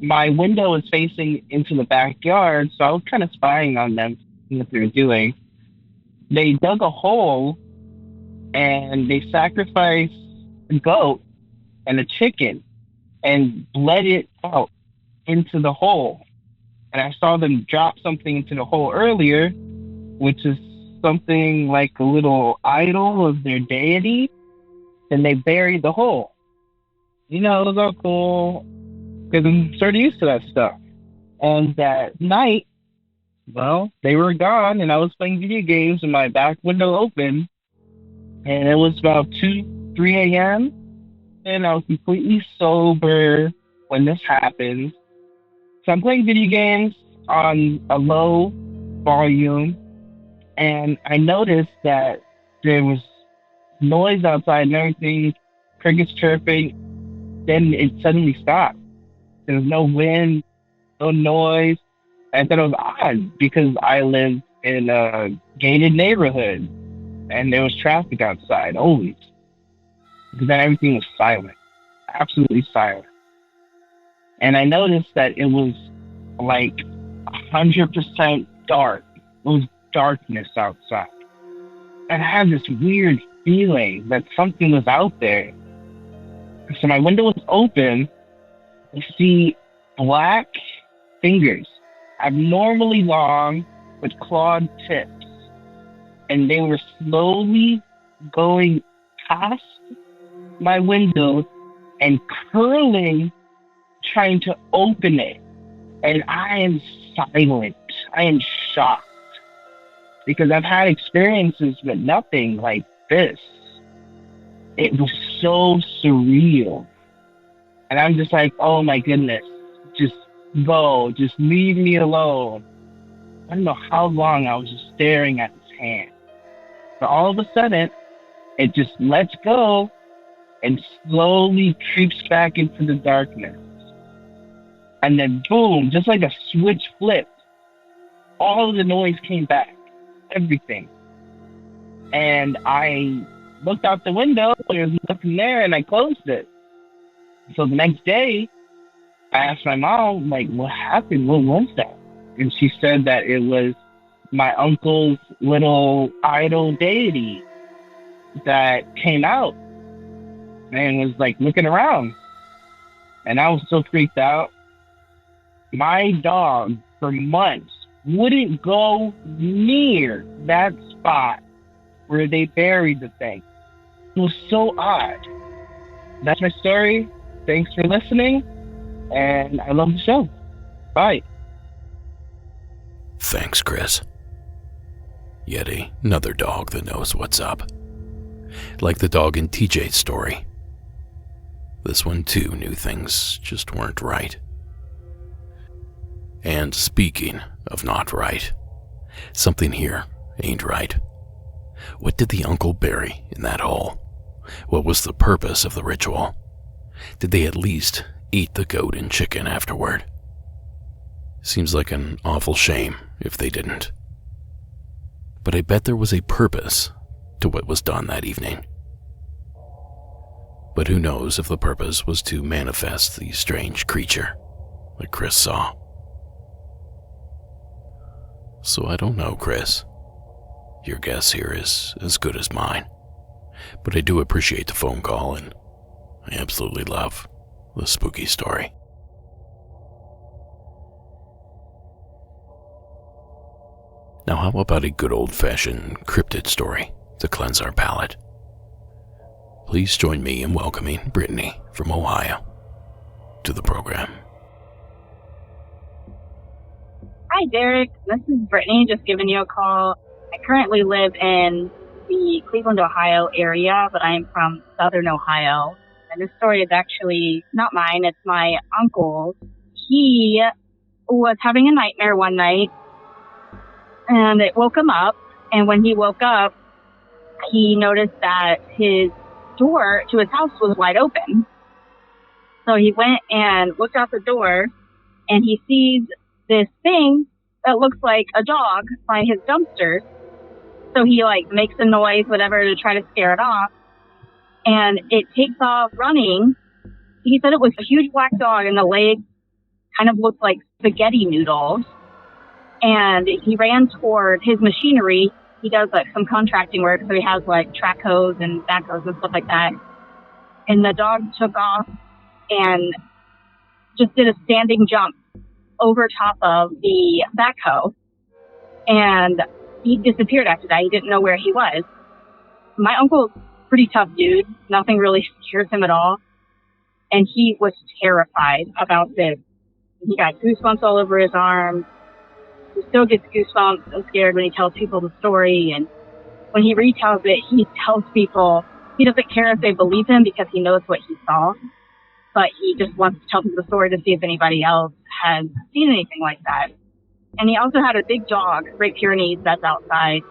Speaker 15: My window was facing into the backyard, so I was kind of spying on them and what they were doing. They dug a hole and they sacrificed a goat and a chicken and bled it out into the hole. And I saw them drop something into the hole earlier, which is something like a little idol of their deity, and they buried the hole. You know, it was all cool because I'm sort of used to that stuff. And that night, well, they were gone, and I was playing video games with my back window open, and it was about 3 a.m., and I was completely sober when this happened. So I'm playing video games on a low volume, and I noticed that there was noise outside and everything, crickets chirping. Then it suddenly stopped. There was no wind, no noise. I thought it was odd because I live in a gated neighborhood and there was traffic outside always. Because then everything was silent, absolutely silent. And I noticed that it was like 100% dark. It was darkness outside. And I had this weird feeling that something was out there. So my window was open. I see black fingers, abnormally long with clawed tips. And they were slowly going past my window and curling, trying to open it. And I am silent. I am shocked. Because I've had experiences with nothing like this. It was so surreal. And I'm just like, oh my goodness, just go, just leave me alone. I don't know how long I was just staring at his hand. But all of a sudden, it just lets go and slowly creeps back into the darkness. And then boom, just like a switch flipped, all of the noise came back, everything. And I looked out the window, there was nothing there, and I closed it. So the next day, I asked my mom, like, what happened? What was that? And she said that it was my uncle's little idol deity that came out and was like looking around. And I was so freaked out. My dog, for months, wouldn't go near that spot where they buried the thing. It was so odd. That's my story. Thanks for listening, and I love the show. Bye.
Speaker 1: Thanks, Chris. Yet another dog that knows what's up. Like the dog in TJ's story. This one too knew things just weren't right. And speaking of not right, something here ain't right. What did the uncle bury in that hole? What was the purpose of the ritual? Did they at least eat the goat and chicken afterward? Seems like an awful shame if they didn't. But I bet there was a purpose to what was done that evening. But who knows if the purpose was to manifest the strange creature that Chris saw. So I don't know, Chris. Your guess here is as good as mine. But I do appreciate the phone call, and I absolutely love the spooky story. Now how about a good old-fashioned cryptid story to cleanse our palate? Please join me in welcoming Brittany from Ohio to the program.
Speaker 16: Hi, Derek. This is Brittany, just giving you a call. I currently live in the Cleveland, Ohio area, but I'm from Southern Ohio. And this story is actually not mine, it's my uncle's. He was having a nightmare one night, and it woke him up. And when he woke up, he noticed that his door to his house was wide open. So he went and looked out the door, and he sees this thing that looks like a dog by his dumpster. So he makes a noise, whatever, to try to scare it off. And it takes off running. He said it was a huge black dog, and the legs kind of looked like spaghetti noodles. And he ran toward his machinery. he does like some contracting work, so he has like track hose and backhoes and stuff like that. And the dog took off and just did a standing jump over top of the backhoe, and he disappeared after that. He didn't know where he was. My uncle's a pretty tough dude. Nothing really scares him at all. And he was terrified about this. He got goosebumps all over his arms. He still gets goosebumps and scared when he tells people the story. And when he retells it, he tells people he doesn't care if they believe him because he knows what he saw. But he just wants to tell people the story to see if anybody else has seen anything like that. And he also had a big dog, Great Pyrenees, that's outside.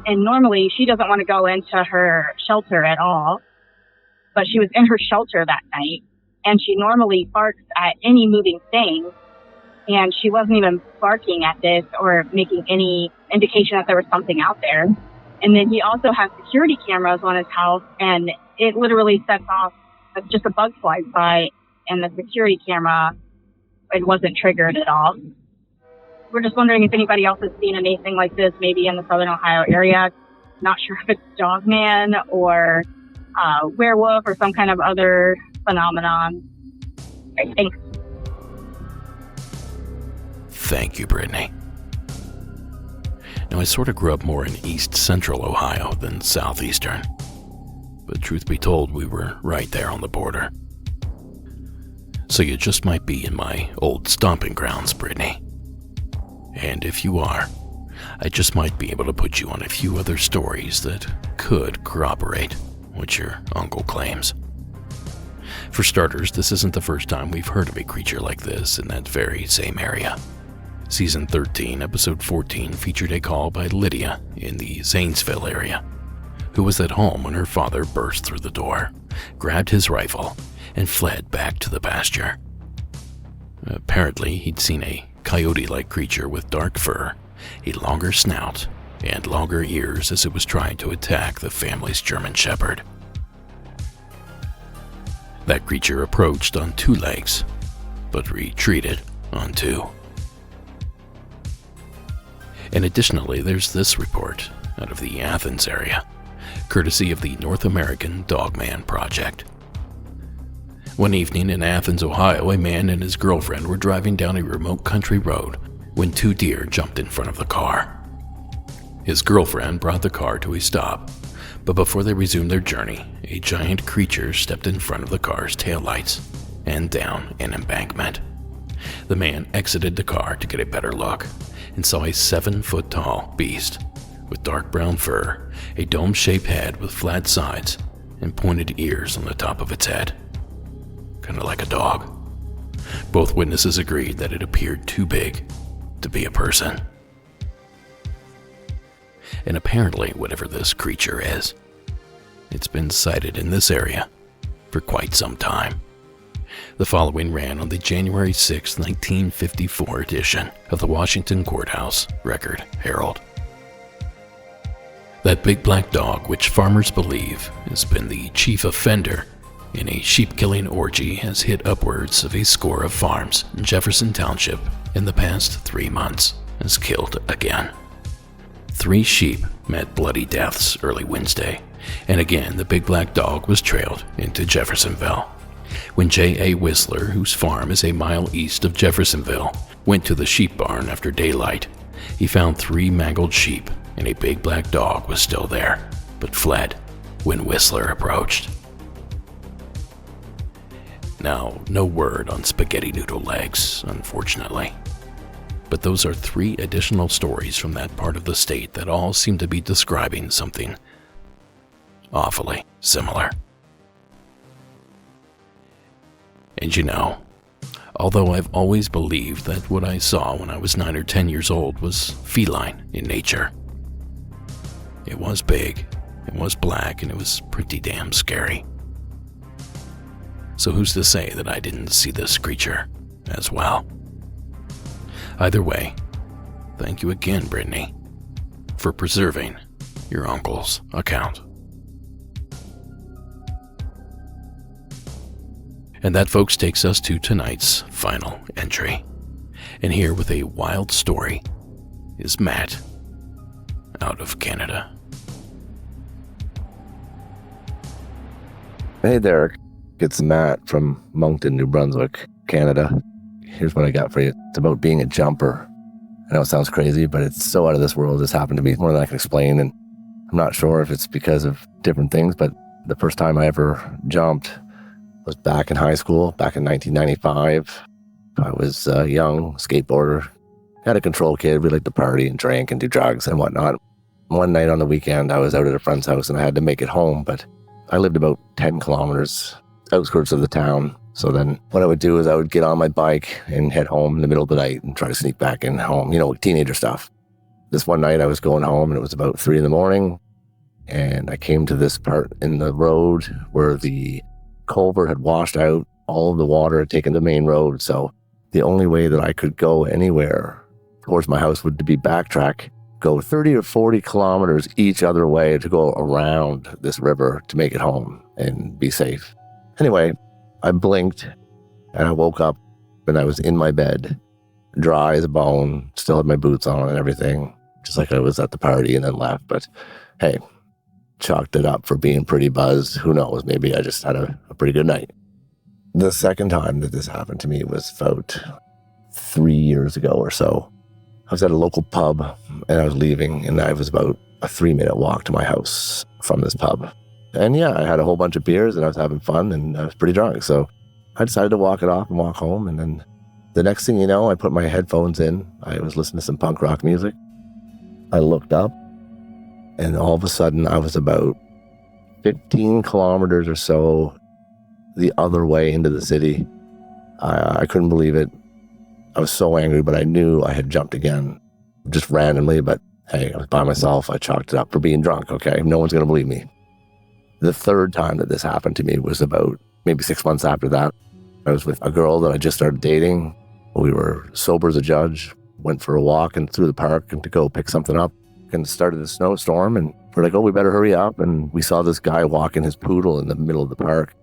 Speaker 16: And normally she doesn't want to go into her shelter at all. But she was in her shelter that night. And she normally barks at any moving thing. And she wasn't even barking at this or making any indication that there was something out there. And then he also has security cameras on his house, and it literally sets off just a bug flies by, and the security camera, it wasn't triggered at all. We're just wondering if anybody else has seen anything like this, maybe in the Southern Ohio area. Not sure if it's Dogman or werewolf or some kind of other phenomenon. Thanks.
Speaker 1: Thank you, Brittany. Now, I sort of grew up more in east central Ohio than southeastern. But truth be told, we were right there on the border. So you just might be in my old stomping grounds, Brittany. And if you are, I just might be able to put you on a few other stories that could corroborate what your uncle claims. For starters, this isn't the first time we've heard of a creature like this in that very same area. Season 13, episode 14 featured a call by Lydia in the Zanesville area, who was at home when her father burst through the door, grabbed his rifle, and fled back to the pasture. Apparently, he'd seen a coyote-like creature with dark fur, a longer snout, and longer ears as it was trying to attack the family's German Shepherd. That creature approached on 2 legs, but retreated on 2. And additionally, there's this report out of the Athens area, courtesy of the North American Dogman Project. One evening in Athens, Ohio, a man and his girlfriend were driving down a remote country road when 2 deer jumped in front of the car. His girlfriend brought the car to a stop, but before they resumed their journey, a giant creature stepped in front of the car's taillights and down an embankment. The man exited the car to get a better look and saw a 7-foot-tall beast with dark brown fur, a dome-shaped head with flat sides, and pointed ears on the top of its head. Kind of like a dog. Both witnesses agreed that it appeared too big to be a person. And apparently, whatever this creature is, it's been sighted in this area for quite some time. The following ran on the January 6, 1954 edition of the Washington Courthouse Record-Herald. That big black dog, which farmers believe has been the chief offender in a sheep-killing orgy, has hit upwards of a score of farms in Jefferson Township in the past 3 months, has killed again. 3 sheep met bloody deaths early Wednesday, and again the big black dog was trailed into Jeffersonville. When J.A. Whistler, whose farm is a mile east of Jeffersonville, went to the sheep barn after daylight, he found 3 mangled sheep, and a big black dog was still there, but fled when Whistler approached. Now, no word on spaghetti noodle legs, unfortunately. But those are 3 additional stories from that part of the state that all seem to be describing something awfully similar. And you know, although I've always believed that what I saw when I was 9 or 10 years old was feline in nature, it was big, it was black, and it was pretty damn scary. So who's to say that I didn't see this creature as well? Either way, thank you again, Brittany, for preserving your uncle's account. And that, folks, takes us to tonight's final entry. And here with a wild story is Matt out of Canada.
Speaker 17: Hey, Derek. It's Matt from Moncton, New Brunswick, Canada. Here's what I got for you. It's about being a jumper. I know it sounds crazy, but it's so out of this world. This happened to me more than I can explain, and I'm not sure if it's because of different things, but the first time I ever jumped was back in high school, back in 1995. I was a young skateboarder, had a control kid. We liked to party and drink and do drugs and whatnot. One night on the weekend, I was out at a friend's house and I had to make it home, but I lived about 10 kilometers outskirts of the town. So then what I would do is I would get on my bike and head home in the middle of the night and try to sneak back in home, teenager stuff. This one night I was going home and it was about 3 a.m. and I came to this part in the road where the culvert had washed out. All of the water had taken the main road. So the only way that I could go anywhere towards my house would be backtrack, go 30 or 40 kilometers each other way to go around this river to make it home and be safe. Anyway, I blinked and I woke up and I was in my bed, dry as a bone, still had my boots on and everything, just like I was at the party and then left. But hey, chalked it up for being pretty buzzed. Who knows? Maybe I just had a pretty good night. The second time that this happened to me was about 3 years ago or so. I was at a local pub and I was leaving and I was about a 3-minute walk to my house from this pub. And yeah, I had a whole bunch of beers and I was having fun and I was pretty drunk. So I decided to walk it off and walk home. And then the next thing you know, I put my headphones in. I was listening to some punk rock music. I looked up and all of a sudden I was about 15 kilometers or so the other way into the city. I couldn't believe it. I was so angry, but I knew I had jumped again, just randomly. But hey, I was by myself. I chalked it up for being drunk, okay? No one's going to believe me. The third time that this happened to me was about maybe 6 months after that. I was with a girl that I just started dating. We were sober as a judge, went for a walk and through the park and to go pick something up. And it started a snowstorm and we're like, oh, we better hurry up. And we saw this guy walking his poodle in the middle of the park.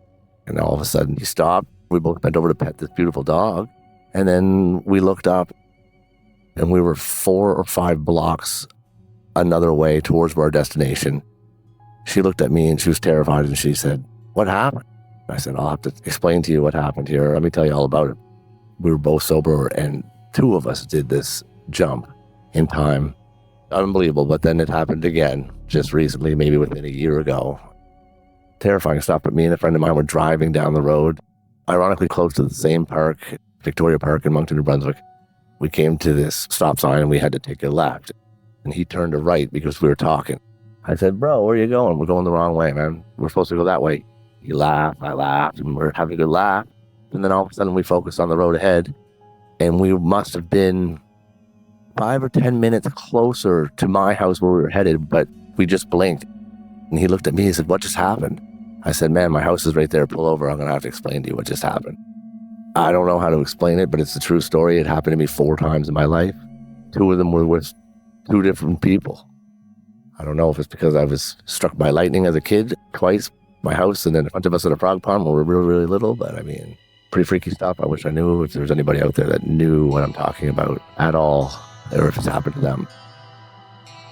Speaker 17: And all of a sudden he stopped. We both bent over to pet this beautiful dog. And then we looked up and we were 4 or 5 blocks another way towards our destination. She looked at me and she was terrified and she said, what happened? I said, I'll have to explain to you what happened here. Let me tell you all about it. We were both sober and 2 of us did this jump in time. Unbelievable. But then it happened again just recently, maybe within a year ago. Terrifying stuff. But me and a friend of mine were driving down the road, ironically close to the same park, Victoria Park in Moncton, New Brunswick. We came to this stop sign and we had to take a left. And he turned to right because we were talking. I said, bro, where are you going? We're going the wrong way, man. We're supposed to go that way. He laughed, I laughed, and we're having a good laugh. And then all of a sudden we focused on the road ahead. And we must have been 5 or 10 minutes closer to my house where we were headed, but we just blinked. And he looked at me and said, what just happened? I said, man, my house is right there. Pull over. I'm going to have to explain to you what just happened. I don't know how to explain it, but it's a true story. It happened to me 4 times in my life. 2 of them were with 2 different people. I don't know if it's because I was struck by lightning as a kid twice, my house, and then a bunch of us at a frog pond when we were really, really little. But I mean, pretty freaky stuff. I wish I knew if there was anybody out there that knew what I'm talking about at all, or if it's happened to them.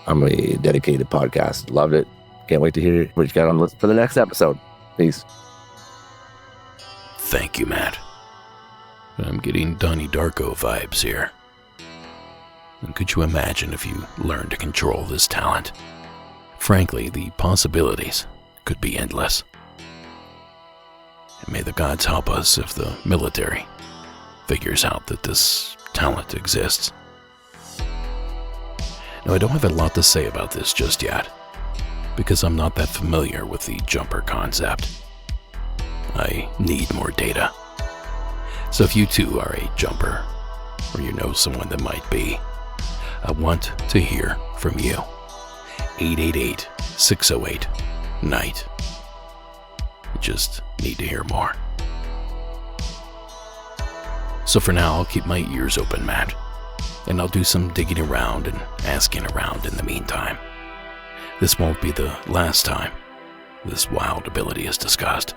Speaker 17: I'm a dedicated podcast. Loved it. Can't wait to hear what you got on the list for the next episode. Peace.
Speaker 1: Thank you, Matt. I'm getting Donnie Darko vibes here. And could you imagine if you learned to control this talent? Frankly, the possibilities could be endless. And may the gods help us if the military figures out that this talent exists. Now, I don't have a lot to say about this just yet, because I'm not that familiar with the jumper concept. I need more data. So if you too are a jumper, or you know someone that might be, I want to hear from you. 888-608-NIGHT. I just need to hear more. So for now, I'll keep my ears open, Matt, and I'll do some digging around and asking around in the meantime. This won't be the last time this wild ability is discussed.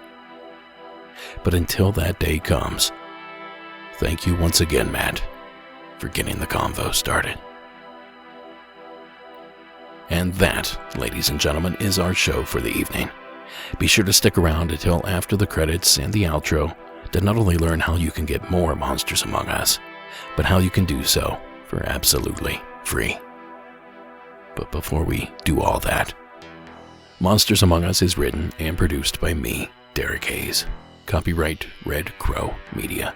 Speaker 1: But until that day comes, thank you once again, Matt, for getting the convo started. And that, ladies and gentlemen, is our show for the evening. Be sure to stick around until after the credits and the outro to not only learn how you can get more Monsters Among Us, but how you can do so for absolutely free. But before we do all that, Monsters Among Us is written and produced by me, Derek Hayes. Copyright Red Crow Media.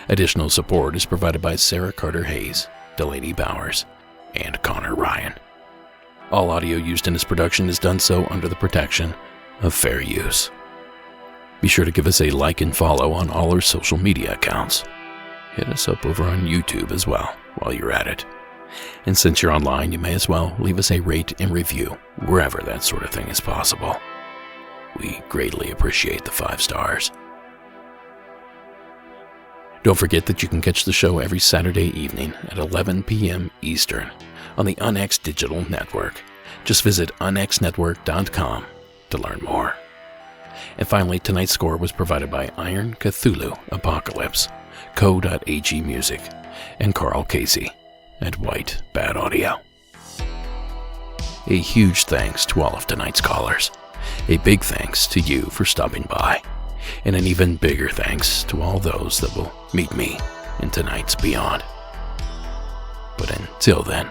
Speaker 1: Additional support is provided by Sarah Carter Hayes, Delaney Bowers, and Connor Ryan. All audio used in this production is done so under the protection of fair use. Be sure to give us a like and follow on all our social media accounts. Hit us up over on YouTube as well while you're at it. And since you're online, you may as well leave us a rate and review wherever that sort of thing is possible. We greatly appreciate the 5 stars. Don't forget that you can catch the show every Saturday evening at 11 p.m. Eastern on the UNX Digital Network. Just visit unxnetwork.com to learn more. And finally, tonight's score was provided by Iron Cthulhu Apocalypse, Co.ag Music, and Carl Casey at White Bad Audio. A huge thanks to all of tonight's callers. A big thanks to you for stopping by. And an even bigger thanks to all those that will meet me in tonight's Beyond. But until then,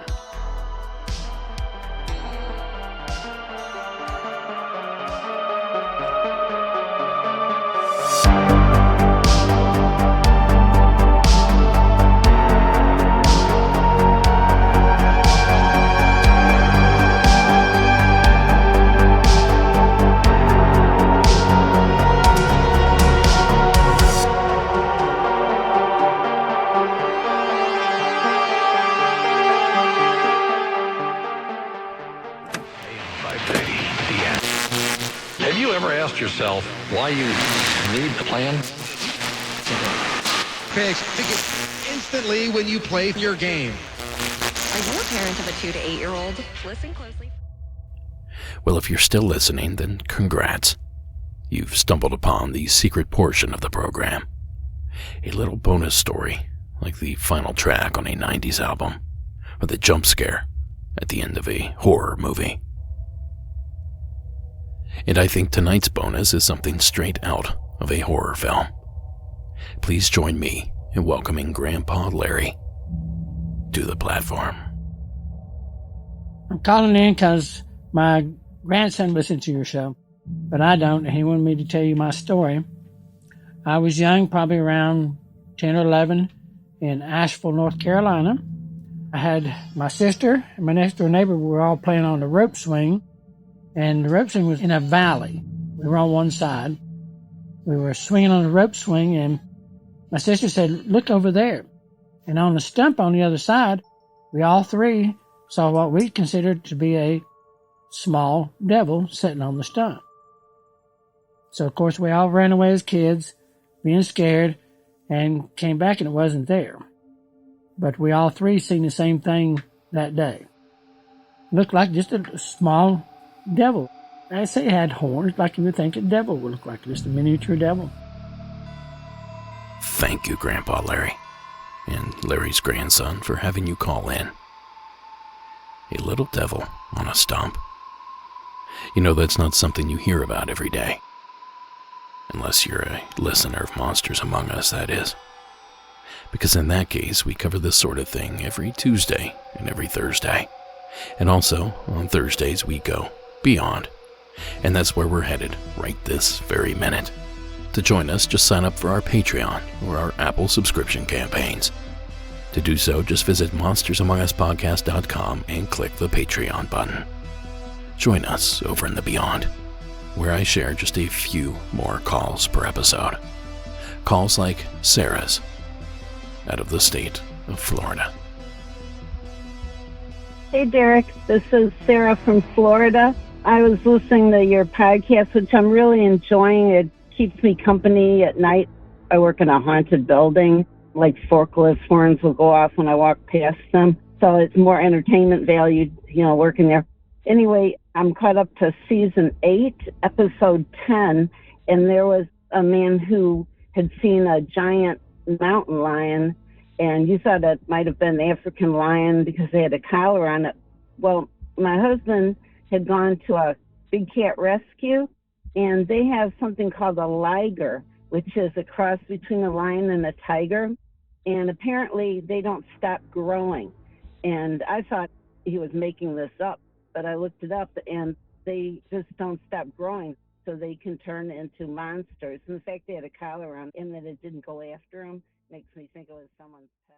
Speaker 18: yourself why you need the plan?
Speaker 5: Pick it instantly when you play your game.
Speaker 14: Are you a parent of a 2 to 8 year old? Listen closely.
Speaker 1: well, if you're still listening, then congrats. You've stumbled upon the secret portion of the program. A little bonus story, like the final track on a 90s album, or the jump scare at the end of a horror movie. And I think tonight's bonus is something straight out of a horror film. Please join me in welcoming Grandpa Larry to the platform.
Speaker 19: I'm calling in because my grandson listens to your show, but I don't, and he wanted me to tell you my story. I was young, probably around 10 or 11, in Asheville, North Carolina. I had my sister and my next door neighbor. We were all playing on the rope swing, and the rope swing was in a valley. We were on one side. We were swinging on the rope swing, and my sister said, "Look over there." And on the stump on the other side, we all three saw what we considered to be a small devil sitting on the stump. So, of course, we all ran away as kids, being scared, and came back and it wasn't there. But we all three seen the same thing that day. Looked like just a small devil. I say it had horns, like you would think a devil would look like, just a miniature devil.
Speaker 1: Thank you, Grandpa Larry, and Larry's grandson, for having you call in. A little devil on a stump. You know, that's not something you hear about every day. Unless you're a listener of Monsters Among Us, that is. Because in that case, we cover this sort of thing every Tuesday and every Thursday. And also, on Thursdays, we go Beyond. And that's where we're headed right this very minute. To join us, just sign up for our Patreon or our Apple subscription campaigns. To do so, just visit monstersamonguspodcast.com and click the Patreon button. Join us over in the Beyond, where I share just a few more calls per episode. Calls like Sarah's, out of the state of Florida.
Speaker 20: Hey, Derek. This is Sarah from Florida. I was listening to your podcast, which I'm really enjoying. It keeps me company at night. I work in a haunted building. Like forklift horns will go off when I walk past them. So it's more entertainment value, working there. Anyway, I'm caught up to season 8, episode 10, and there was a man who had seen a giant mountain lion, and you thought it might have been the African lion because they had a collar on it. Well, My husband had gone to a big cat rescue, and they have something called a liger, which is a cross between a lion and a tiger. And apparently they don't stop growing. And I thought he was making this up, but I looked it up, and they just don't stop growing, so they can turn into monsters. And the fact they had a collar on and that it didn't go after them makes me think it was someone's pet.